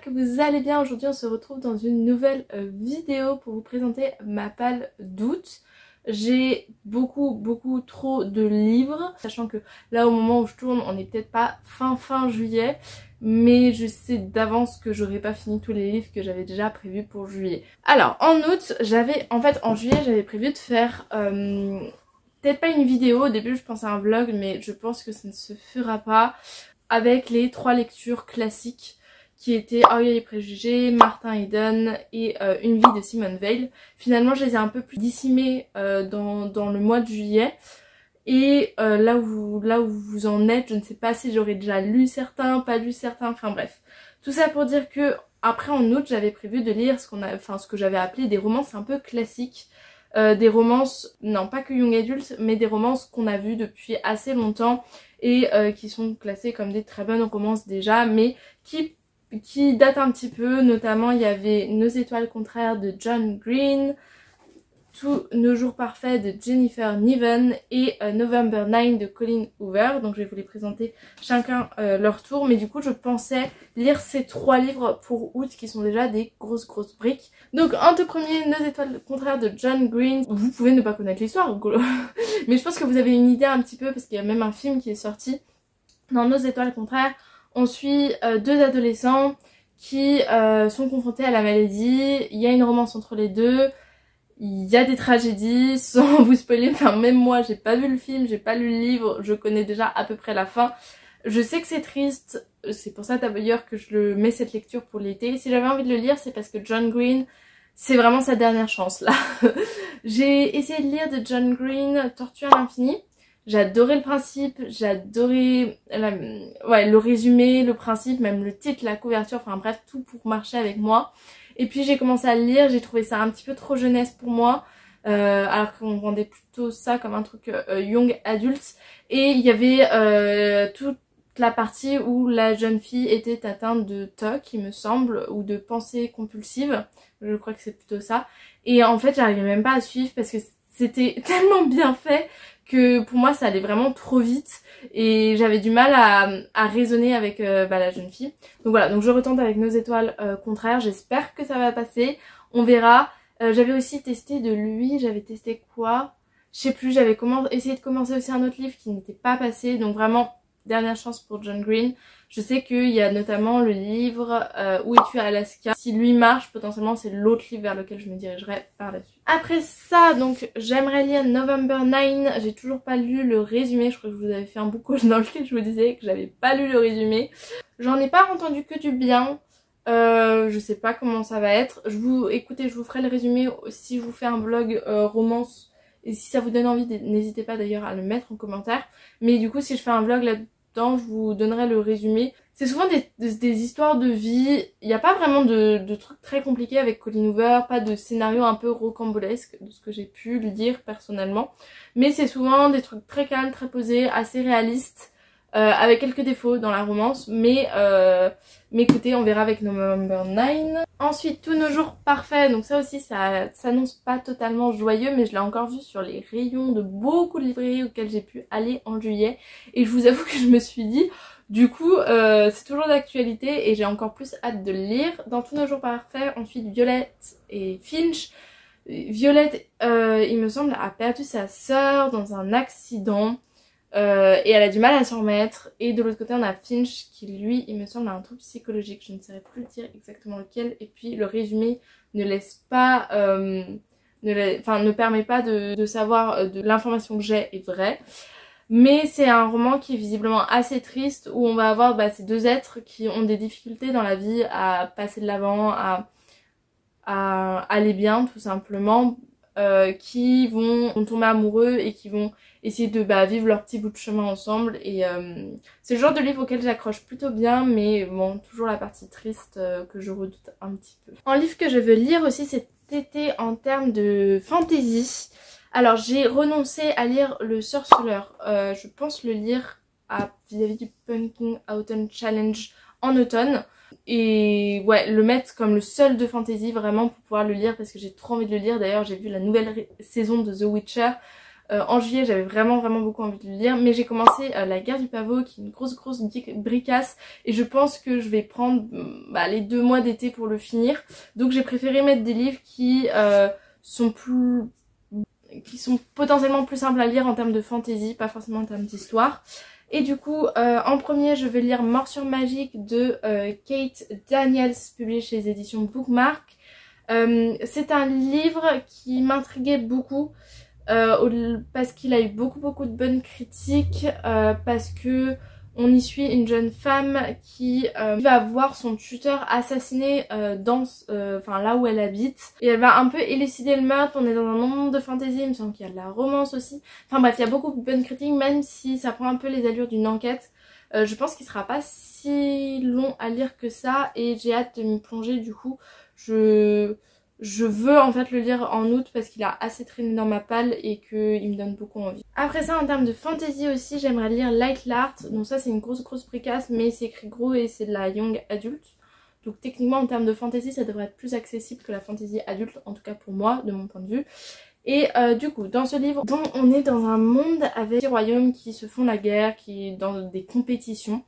j'espère que vous allez bien. Aujourd'hui on se retrouve dans une nouvelle vidéo pour vous présenter ma palle d'août. J'ai beaucoup trop de livres, sachant que là au moment où je tourne on n'est peut-être pas fin juillet, mais je sais d'avance que j'aurai pas fini tous les livres que j'avais déjà prévus pour juillet. Alors en août, en juillet j'avais prévu de faire peut-être pas une vidéo, au début je pensais à un vlog, mais je pense que ça ne se fera pas, avec les 3 lectures classiques qui étaient Orgueil et Préjugés, Martin Eden et Une vie de Simone Weil. Finalement je les ai un peu plus dissimées dans le mois de juillet. Et là où vous en êtes, je ne sais pas si j'aurais déjà lu certains, pas lu certains, enfin bref. Tout ça pour dire que après en août j'avais prévu de lire ce que j'avais appelé des romances un peu classiques. Des romances, non pas que young adultes, mais des romances qu'on a vues depuis assez longtemps et qui sont classées comme des très bonnes romances déjà, mais qui datent un petit peu. Notamment il y avait Nos étoiles contraires de John Green, Tous nos jours parfaits de Jennifer Niven et November 9 de Colleen Hoover. Donc je vais vous les présenter chacun leur tour, mais du coup je pensais lire ces 3 livres pour août qui sont déjà des grosses briques. Donc en tout premier, Nos étoiles contraires de John Green. Vous pouvez ne pas connaître l'histoire mais je pense que vous avez une idée un petit peu parce qu'il y a même un film qui est sorti. Dans Nos étoiles contraires, on suit 2 adolescents qui sont confrontés à la maladie. Il y a une romance entre les deux. Il y a des tragédies, sans vous spoiler, enfin même moi j'ai pas vu le film, j'ai pas lu le livre, je connais déjà à peu près la fin. Je sais que c'est triste, c'est pour ça d'ailleurs que je le mets cette lecture pour l'été. Si j'avais envie de le lire, c'est parce que John Green, c'est vraiment sa dernière chance là. J'ai essayé de lire de John Green Tortue à l'infini. J'ai adoré le principe, j'ai adoré le résumé, le principe, même le titre, la couverture, enfin bref, tout pour marcher avec moi. Et puis j'ai commencé à le lire, j'ai trouvé ça un petit peu trop jeunesse pour moi, alors qu'on vendait plutôt ça comme un truc young adult. Et il y avait toute la partie où la jeune fille était atteinte de TOC, il me semble, ou de pensée compulsive, je crois que c'est plutôt ça. Et en fait j'arrivais même pas à suivre parce que c'était tellement bien fait que pour moi ça allait vraiment trop vite et j'avais du mal à raisonner avec la jeune fille. Donc voilà, donc je retente avec Nos étoiles contraires, j'espère que ça va passer, on verra. J'avais aussi testé de lui, j'avais testé quoi, je sais plus, j'avais essayé de commencer aussi un autre livre qui n'était pas passé, donc vraiment dernière chance pour John Green. Je sais qu'il y a notamment le livre Où es-tu à Alaska. Si lui marche, potentiellement c'est l'autre livre vers lequel je me dirigerai par la suite. Après ça, donc j'aimerais lire November 9. J'ai toujours pas lu le résumé. Je crois que je vous avais fait un book call dans lequel je vous disais que j'avais pas lu le résumé. J'en ai pas entendu que du bien. Je sais pas comment ça va être. Écoutez, je vous ferai le résumé si je vous fais un vlog romance. Et si ça vous donne envie, n'hésitez pas d'ailleurs à le mettre en commentaire. Mais du coup, si je fais un vlog là-dedans, je vous donnerai le résumé. C'est souvent des histoires de vie. Il n'y a pas vraiment de trucs très compliqués avec Colleen Hoover. Pas de scénario un peu rocambolesque de ce que j'ai pu lire personnellement. Mais c'est souvent des trucs très calmes, très posés, assez réalistes. Avec quelques défauts dans la romance, mais écoutez, on verra avec November 9. Ensuite, Tous nos jours parfaits, donc ça aussi ça s'annonce pas totalement joyeux, mais je l'ai encore vu sur les rayons de beaucoup de librairies auxquelles j'ai pu aller en juillet, et je vous avoue que je me suis dit, du coup c'est toujours d'actualité et j'ai encore plus hâte de le lire. Dans Tous nos jours parfaits, ensuite Violette et Finch. Violette, il me semble, a perdu sa sœur dans un accident. Et elle a du mal à s'en remettre. Et de l'autre côté on a Finch qui lui il me semble a un trouble psychologique, je ne saurais plus dire exactement lequel. Et puis le résumé ne laisse pas ne permet pas de savoir de l'information que j'ai est vraie. Mais c'est un roman qui est visiblement assez triste, où on va avoir ces 2 êtres qui ont des difficultés dans la vie à passer de l'avant, à aller bien tout simplement, qui vont tomber amoureux et qui vont essayer de vivre leur petit bout de chemin ensemble. Et c'est le genre de livre auquel j'accroche plutôt bien, mais bon, toujours la partie triste que je redoute un petit peu. Un livre que je veux lire aussi cet été en termes de fantasy. Alors j'ai renoncé à lire Le Sorceleur, je pense le lire vis-à-vis du Pumpkin Autumn Challenge en automne. Et ouais, le mettre comme le seul de fantasy vraiment pour pouvoir le lire parce que j'ai trop envie de le lire. D'ailleurs j'ai vu la nouvelle saison de The Witcher En juillet j'avais vraiment beaucoup envie de le lire, mais j'ai commencé La guerre du pavot qui est une grosse bricasse et je pense que je vais prendre les 2 mois d'été pour le finir. Donc j'ai préféré mettre des livres qui sont potentiellement plus simples à lire en termes de fantasy, pas forcément en termes d'histoire. Et du coup, en premier, je vais lire Morsure magique de Kate Daniels, publié chez les éditions Bookmark. C'est un livre qui m'intriguait beaucoup parce qu'il a eu beaucoup de bonnes critiques, parce que on y suit une jeune femme qui va voir son tuteur assassiné là où elle habite. Et elle va un peu élucider le meurtre. On est dans un monde de fantasy, il me semble qu'il y a de la romance aussi. Enfin bref, il y a beaucoup de bonnes critiques, même si ça prend un peu les allures d'une enquête. Je pense qu'il sera pas si long à lire que ça et j'ai hâte de m'y plonger du coup. Je veux en fait le lire en août parce qu'il a assez traîné dans ma palle et qu'il me donne beaucoup envie. Après ça, en termes de fantasy aussi, j'aimerais lire Light L'Art. Donc ça c'est une grosse précasse, mais c'est écrit gros et c'est de la young adulte. Donc techniquement en termes de fantasy ça devrait être plus accessible que la fantasy adulte, en tout cas pour moi, de mon point de vue. Et du coup dans ce livre, dont on est dans un monde avec des royaumes qui se font la guerre, qui est dans des compétitions.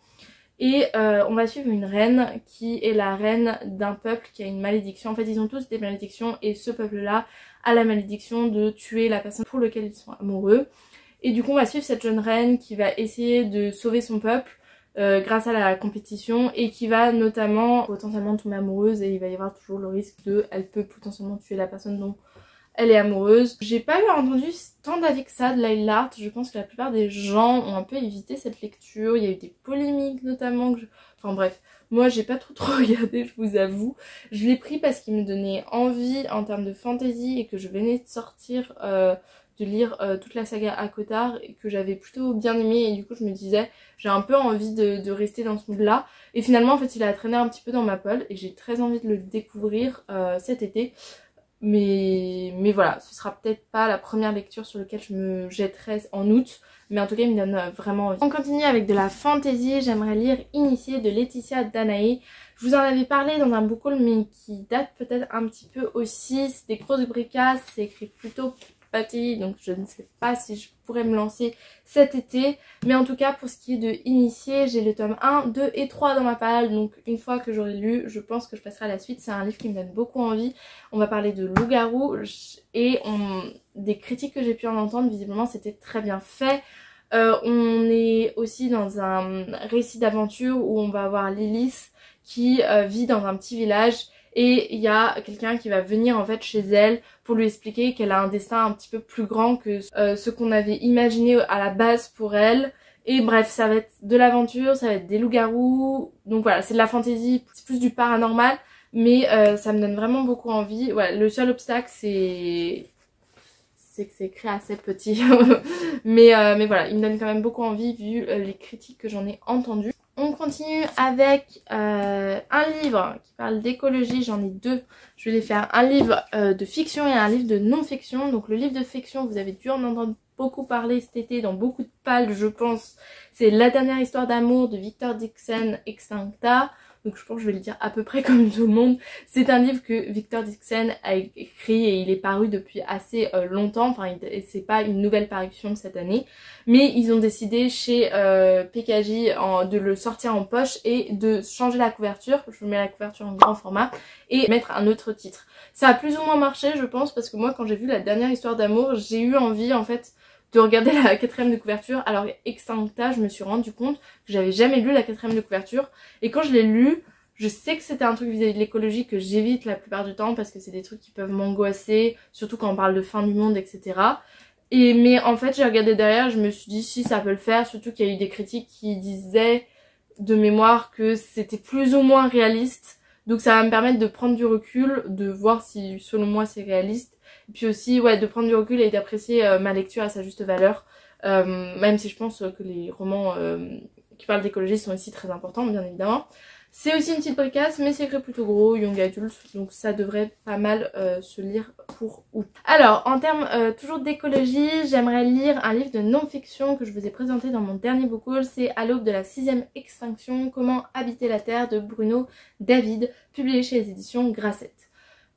Et on va suivre une reine qui est la reine d'un peuple qui a une malédiction. En fait ils ont tous des malédictions et ce peuple là a la malédiction de tuer la personne pour laquelle ils sont amoureux. Et du coup on va suivre cette jeune reine qui va essayer de sauver son peuple grâce à la compétition et qui va notamment potentiellement tomber amoureuse et il va y avoir toujours le risque elle peut potentiellement tuer la personne dont elle est amoureuse. J'ai pas eu entendu tant d'avis que ça de Light L'Art. Je pense que la plupart des gens ont un peu évité cette lecture. Il y a eu des polémiques notamment. Enfin bref, moi j'ai pas trop regardé, je vous avoue. Je l'ai pris parce qu'il me donnait envie en termes de fantasy et que je venais de sortir de lire toute la saga ACOTAR et que j'avais plutôt bien aimé et du coup je me disais j'ai un peu envie de rester dans ce mood là et finalement en fait il a traîné un petit peu dans ma polle et j'ai très envie de le découvrir cet été. Mais voilà, ce sera peut-être pas la première lecture sur laquelle je me jetterai en août, mais en tout cas il me donne vraiment envie. On continue avec de la fantasy, j'aimerais lire Initié de Laetitia Danae. Je vous en avais parlé dans un book haul mais qui date peut-être un petit peu aussi, c'est des grosses bricasses, c'est écrit plutôt petit donc je ne sais pas si je pourrais me lancer cet été. Mais en tout cas pour ce qui est de Initié, j'ai le tome 1, 2 et 3 dans ma palle. Donc une fois que j'aurai lu, je pense que je passerai à la suite. C'est un livre qui me donne beaucoup envie. On va parler de loup-garou et des critiques que j'ai pu en entendre, visiblement c'était très bien fait. On est aussi dans un récit d'aventure où on va avoir Lilith qui vit dans un petit village. Et il y a quelqu'un qui va venir en fait chez elle pour lui expliquer qu'elle a un destin un petit peu plus grand que ce qu'on avait imaginé à la base pour elle. Et bref, ça va être de l'aventure, ça va être des loups-garous. Donc voilà, c'est de la fantasy, c'est plus du paranormal. Mais ça me donne vraiment beaucoup envie. Ouais, le seul obstacle c'est que c'est écrit assez petit. mais voilà, il me donne quand même beaucoup envie vu les critiques que j'en ai entendues. On continue avec un livre qui parle d'écologie, j'en ai 2. Je vais les faire un livre de fiction et un livre de non-fiction. Donc le livre de fiction, vous avez dû en entendre beaucoup parler cet été dans beaucoup de palles je pense. C'est La dernière histoire d'amour de Victor Dixon Extincta. Donc je pense que je vais le dire à peu près comme tout le monde. C'est un livre que Victor Dixon a écrit et il est paru depuis assez longtemps. Enfin c'est pas une nouvelle parution cette année. Mais ils ont décidé chez PKJ de le sortir en poche et de changer la couverture. Je vous mets la couverture en grand format et mettre un autre titre. Ça a plus ou moins marché je pense parce que moi quand j'ai vu La dernière histoire d'amour, j'ai eu envie en fait de regarder la 4ème de couverture. Alors Extincta, je me suis rendu compte que j'avais jamais lu la 4ème de couverture et quand je l'ai lu, je sais que c'était un truc vis-à-vis de l'écologie que j'évite la plupart du temps parce que c'est des trucs qui peuvent m'angoisser, surtout quand on parle de fin du monde, etc. Mais en fait j'ai regardé derrière, je me suis dit si ça peut le faire, surtout qu'il y a eu des critiques qui disaient de mémoire que c'était plus ou moins réaliste. Donc ça va me permettre de prendre du recul, de voir si selon moi c'est réaliste. Et puis aussi ouais, de prendre du recul et d'apprécier ma lecture à sa juste valeur. Même si je pense que les romans qui parlent d'écologie sont aussi très importants bien évidemment. C'est aussi une petite bricasse mais c'est écrit plutôt gros, young adult, donc ça devrait pas mal se lire pour août. Alors en termes toujours d'écologie, j'aimerais lire un livre de non-fiction que je vous ai présenté dans mon dernier book haul. C'est À l'aube de la 6ème extinction, comment habiter la terre de Bruno David, publié chez les éditions Grasset.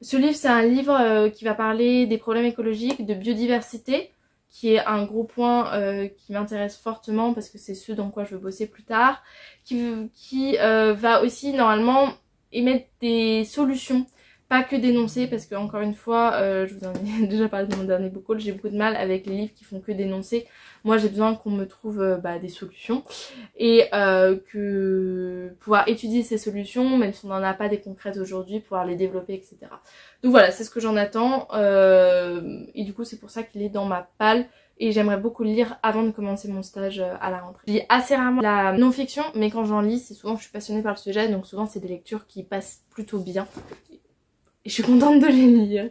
Ce livre c'est un livre qui va parler des problèmes écologiques, de biodiversité, qui est un gros point qui m'intéresse fortement parce que c'est ce dans quoi je veux bosser plus tard, qui va aussi normalement émettre des solutions, pas que dénoncer, parce que encore une fois, je vous en ai déjà parlé dans mon dernier book haul, j'ai beaucoup de mal avec les livres qui font que dénoncer. Moi j'ai besoin qu'on me trouve des solutions et que pouvoir étudier ces solutions, même si on n'en a pas des concrètes aujourd'hui, pouvoir les développer, etc. Donc voilà, c'est ce que j'en attends et du coup c'est pour ça qu'il est dans ma palle. Et j'aimerais beaucoup le lire avant de commencer mon stage à la rentrée. Je lis assez rarement la non-fiction, mais quand j'en lis, c'est souvent que je suis passionnée par le sujet, donc souvent c'est des lectures qui passent plutôt bien. Et je suis contente de les lire.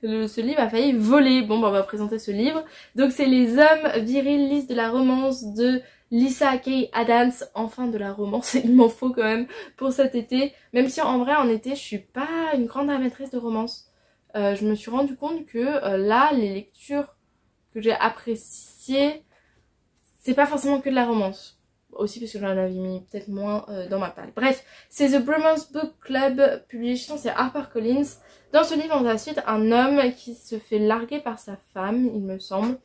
Ce livre a failli voler. Bon, bah on va présenter ce livre. Donc c'est Les hommes virils lisent de la romance de Lyssa Kay Adams. Enfin de la romance, il m'en faut quand même pour cet été. Même si en vrai en été je suis pas une grande amatrice de romance. Je me suis rendu compte que là les lectures que j'ai appréciées, c'est pas forcément que de la romance. Aussi parce que j'en avais mis peut-être moins dans ma palle. Bref, c'est The Bromance Book Club, publication c'est HarperCollins. Dans ce livre on va suite un homme qui se fait larguer par sa femme, il me semble,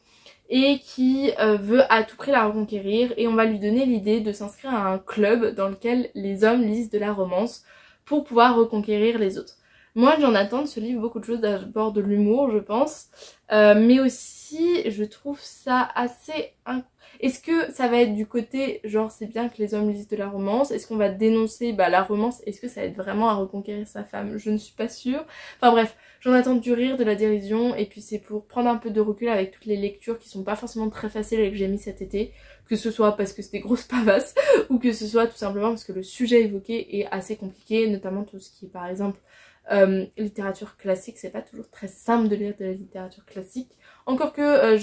et qui veut à tout prix la reconquérir, et on va lui donner l'idée de s'inscrire à un club dans lequel les hommes lisent de la romance pour pouvoir reconquérir les autres. Moi j'en attends de ce livre beaucoup de choses, d'abord de l'humour je pense, mais aussi je trouve ça assez... Est-ce que ça va être du côté genre c'est bien que les hommes lisent de la romance? Est-ce qu'on va dénoncer la romance? Est-ce que ça va être vraiment à reconquérir sa femme? Je ne suis pas sûre. Enfin bref, j'en attends du rire, de la dérision, et puis c'est pour prendre un peu de recul avec toutes les lectures qui sont pas forcément très faciles et que j'ai mis cet été, que ce soit parce que c'est des grosses pavasses ou que ce soit tout simplement parce que le sujet évoqué est assez compliqué, notamment tout ce qui est par exemple littérature classique. C'est pas toujours très simple de lire de la littérature classique, encore que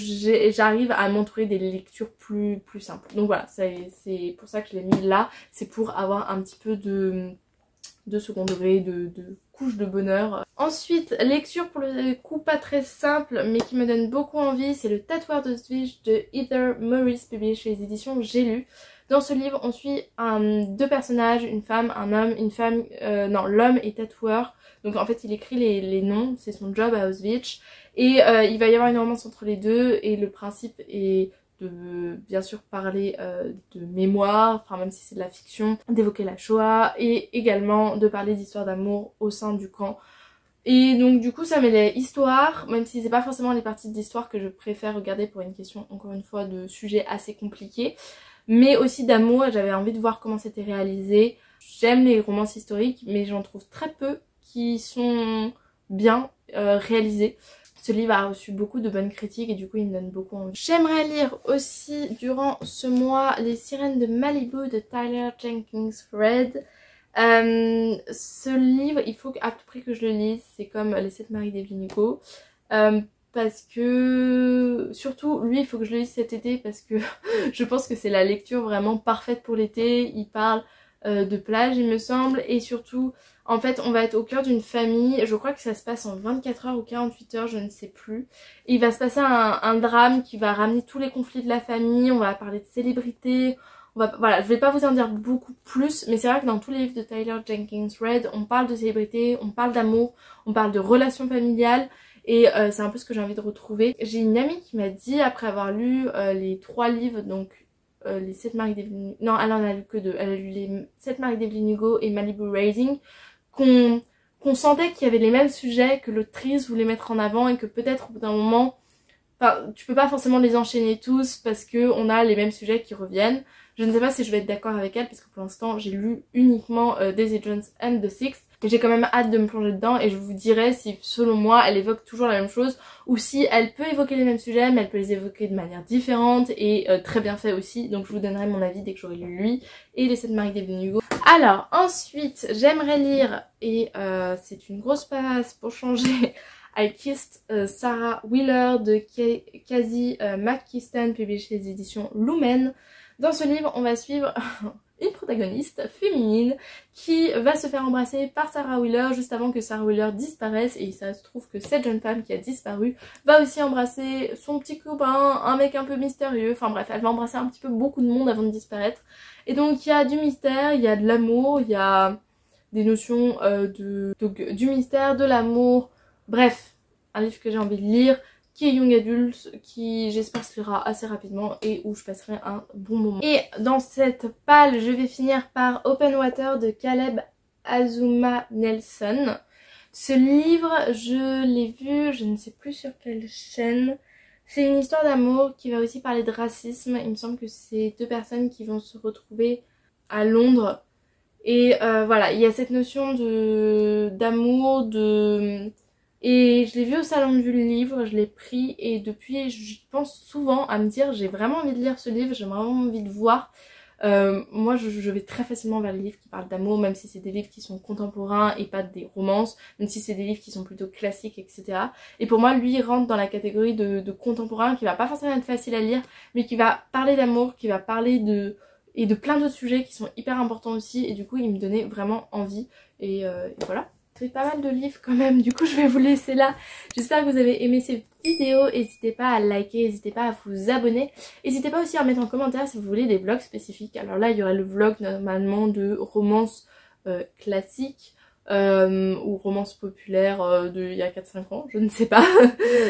j'arrive à m'entourer des lectures plus simples. Donc voilà, c'est pour ça que je l'ai mis là, c'est pour avoir un petit peu de second degré, de couche de bonheur. Ensuite, lecture pour le coup pas très simple mais qui me donne beaucoup envie, c'est Le Tatoueur d'Auschwitz de Heather Morris, publié chez les éditions J'ai lu. Dans ce livre on suit deux personnages, une femme, un homme, une femme, non l'homme est tatoueur. Donc en fait il écrit les noms, c'est son job à Auschwitz, et il va y avoir une romance entre les deux, et le principe est de bien sûr parler de mémoire, enfin même si c'est de la fiction, d'évoquer la Shoah, et également de parler d'histoires d'amour au sein du camp. Et donc du coup ça met les histoires, même si c'est pas forcément les parties d'histoire que je préfère regarder pour une question encore une fois de sujet assez compliqué, mais aussi d'amour, et j'avais envie de voir comment c'était réalisé. J'aime les romances historiques mais j'en trouve très peu qui sont bien réalisés. Ce livre a reçu beaucoup de bonnes critiques et du coup il me donne beaucoup envie. J'aimerais lire aussi durant ce mois Les Sirènes de Malibu de Tyler Jenkins Reid. Ce livre, il faut à tout prix que je le lise, c'est comme Les 7 maris d'Evelyn Hugo. Parce que surtout lui il faut que je le lise cet été parce que je pense que c'est la lecture vraiment parfaite pour l'été. Il parle de plage il me semble, et surtout en fait on va être au cœur d'une famille, je crois que ça se passe en 24 heures ou 48 heures, je ne sais plus, et il va se passer un drame qui va ramener tous les conflits de la famille. On va parler de célébrités, voilà, je vais pas vous en dire beaucoup plus, mais c'est vrai que dans tous les livres de Tyler Jenkins Reid on parle de célébrités, on parle d'amour, on parle de relations familiales, et c'est un peu ce que j'ai envie de retrouver. J'ai une amie qui m'a dit après avoir lu les 3 livres, donc les 7 maris d'Evelyn... Non, elle en a lu que 2. Elle a lu les 7 maris d'Evelyn Hugo et Malibu Rising, qu'on sentait qu'il y avait les mêmes sujets, que l'autrice voulait mettre en avant, et que peut-être au bout d'un moment, enfin, tu peux pas forcément les enchaîner tous parce que on a les mêmes sujets qui reviennent. Je ne sais pas si je vais être d'accord avec elle parce que pour l'instant j'ai lu uniquement Daisy Jones and the Six. J'ai quand même hâte de me plonger dedans, et je vous dirai si selon moi elle évoque toujours la même chose ou si elle peut évoquer les mêmes sujets mais elle peut les évoquer de manière différente et très bien fait aussi. Donc je vous donnerai mon avis dès que j'aurai lu lui et les 7 maris d'Evelyn Hugo. Alors ensuite j'aimerais lire, et c'est une grosse passe pour changer, I Kissed Sarah Wheeler de Casey McKiston, publié chez les éditions Lumen. Dans ce livre on va suivre une protagoniste féminine qui va se faire embrasser par Sarah Wheeler juste avant que Sarah Wheeler disparaisse, et ça se trouve que cette jeune femme qui a disparu va aussi embrasser son petit copain, un mec un peu mystérieux, enfin bref elle va embrasser un petit peu beaucoup de monde avant de disparaître. Et donc il y a du mystère, il y a de l'amour, il y a des notions du mystère, de l'amour, bref un livre que j'ai envie de lire, qui est young adult, qui j'espère se lira assez rapidement et où je passerai un bon moment. Et dans cette palle, je vais finir par Open Water de Caleb Azuma Nelson. Ce livre, je l'ai vu, je ne sais plus sur quelle chaîne. C'est une histoire d'amour qui va aussi parler de racisme. Il me semble que c'est deux personnes qui vont se retrouver à Londres. Et voilà, il y a cette notion d'amour, Et je l'ai vu au salon du livre, je l'ai pris et depuis je pense souvent à me dire j'ai vraiment envie de lire ce livre, j'ai vraiment envie de voir. Moi je vais très facilement vers les livres qui parlent d'amour, même si c'est des livres qui sont contemporains et pas des romances, même si c'est des livres qui sont plutôt classiques, etc. Et pour moi lui il rentre dans la catégorie de contemporain qui va pas forcément être facile à lire, mais qui va parler d'amour, qui va parler de plein d'autres sujets qui sont hyper importants aussi, et du coup il me donnait vraiment envie et voilà. C'est pas mal de livres quand même, du coup je vais vous laisser là. J'espère que vous avez aimé cette vidéo, n'hésitez pas à liker, n'hésitez pas à vous abonner. N'hésitez pas aussi à mettre en commentaire si vous voulez des vlogs spécifiques. Alors là il y aura le vlog normalement de romance classique. Ou romance populaire il y a 4-5 ans, je ne sais pas.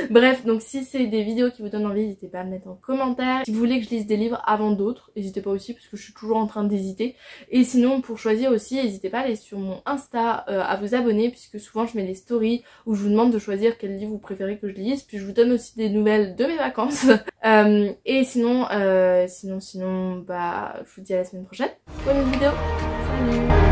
Bref, donc si c'est des vidéos qui vous donnent envie, n'hésitez pas à me mettre en commentaire. Si vous voulez que je lise des livres avant d'autres, n'hésitez pas aussi parce que je suis toujours en train d'hésiter. Et sinon pour choisir aussi, n'hésitez pas à aller sur mon Insta, à vous abonner, puisque souvent je mets des stories où je vous demande de choisir quel livre vous préférez que je lise. Puis je vous donne aussi des nouvelles de mes vacances. Et sinon, bah je vous dis à la semaine prochaine pour une autre vidéo. Salut!